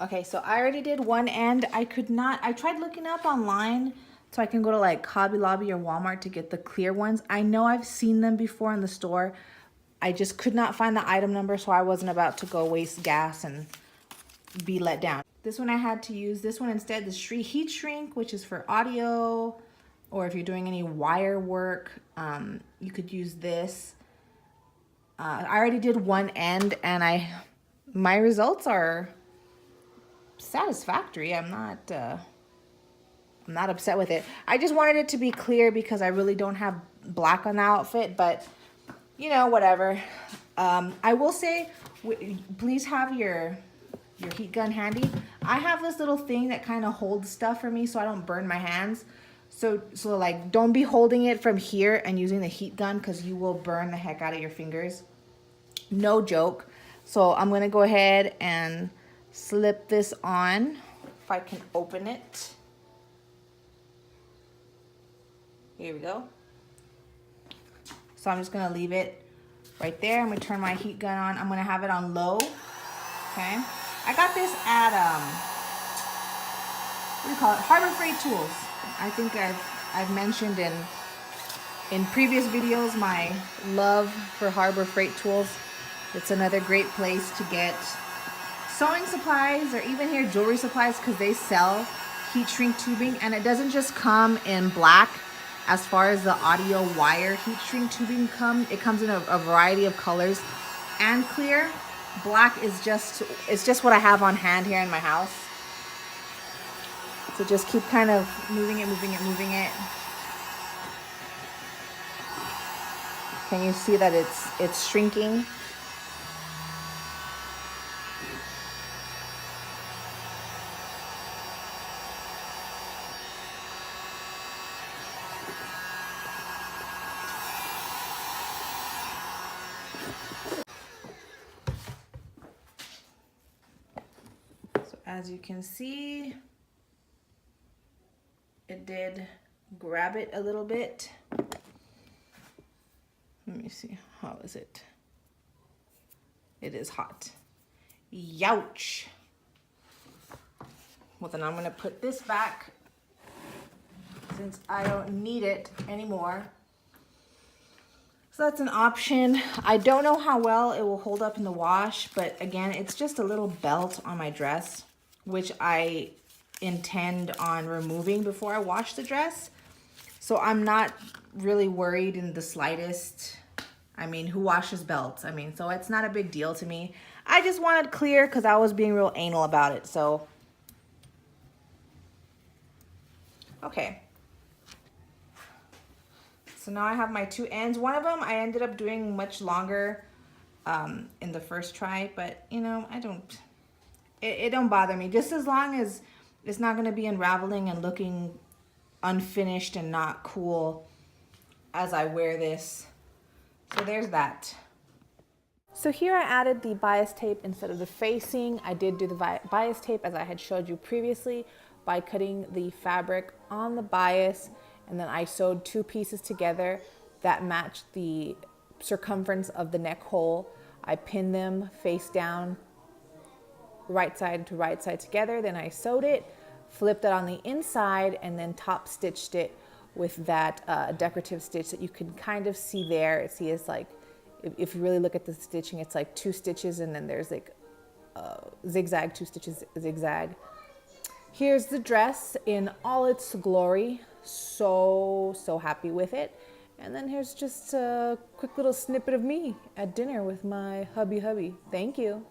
Okay, so I already did one end. I tried looking up online so I can go to like Hobby Lobby or Walmart to get the clear ones. I know I've seen them before in the store. I just could not find the item number, so I wasn't about to go waste gas and be let down. This one I had to use this one instead, the heat shrink, which is for audio, or if you're doing any wire work, you could use this. I already did one end and my results are satisfactory. I'm not upset with it. I just wanted it to be clear because I really don't have black on the outfit, but you know, whatever. I will say, please have your heat gun handy. I have this little thing that kind of holds stuff for me so I don't burn my hands. So like, don't be holding it from here and using the heat gun because you will burn the heck out of your fingers. No joke. So I'm gonna go ahead and slip this on if I can open it. Here we go. So I'm just gonna leave it right there. I'm gonna turn my heat gun on. I'm gonna have it on low. Okay. I got this at what do you call it? Harbor Freight Tools. I think I've mentioned in previous videos my love for Harbor Freight Tools. It's another great place to get sewing supplies or even here jewelry supplies because they sell heat shrink tubing, and it doesn't just come in black. As far as the audio wire heat shrink tubing it comes in a variety of colors and clear. Black is just what I have on hand here in my house. So just keep kind of moving it. Can you see that it's shrinking? As you can see, it did grab it a little bit. Let me see, how is it? It is hot. Youch. Well, then I'm gonna put this back since I don't need it anymore. So that's an option. I don't know how well it will hold up in the wash, but again, it's just a little belt on my dress, which I intend on removing before I wash the dress. So I'm not really worried in the slightest. I mean, who washes belts? I mean, so it's not a big deal to me. I just wanted clear because I was being real anal about it, so. Okay. So now I have my two ends. One of them I ended up doing much longer in the first try, but you know, it don't bother me. Just as long as it's not gonna be unraveling and looking unfinished and not cool as I wear this. So there's that. So here I added the bias tape instead of the facing. I did do the bias tape as I had showed you previously by cutting the fabric on the bias, and then I sewed two pieces together that matched the circumference of the neck hole. I pinned them face down, right side to right side together. Then I sewed it, flipped it on the inside, and then top stitched it with that decorative stitch that you can kind of see there. See, it's like, if you really look at the stitching, it's like two stitches and then there's like zigzag, two stitches, zigzag. Here's the dress in all its glory. So happy with it. And then here's just a quick little snippet of me at dinner with my hubby. Thank you.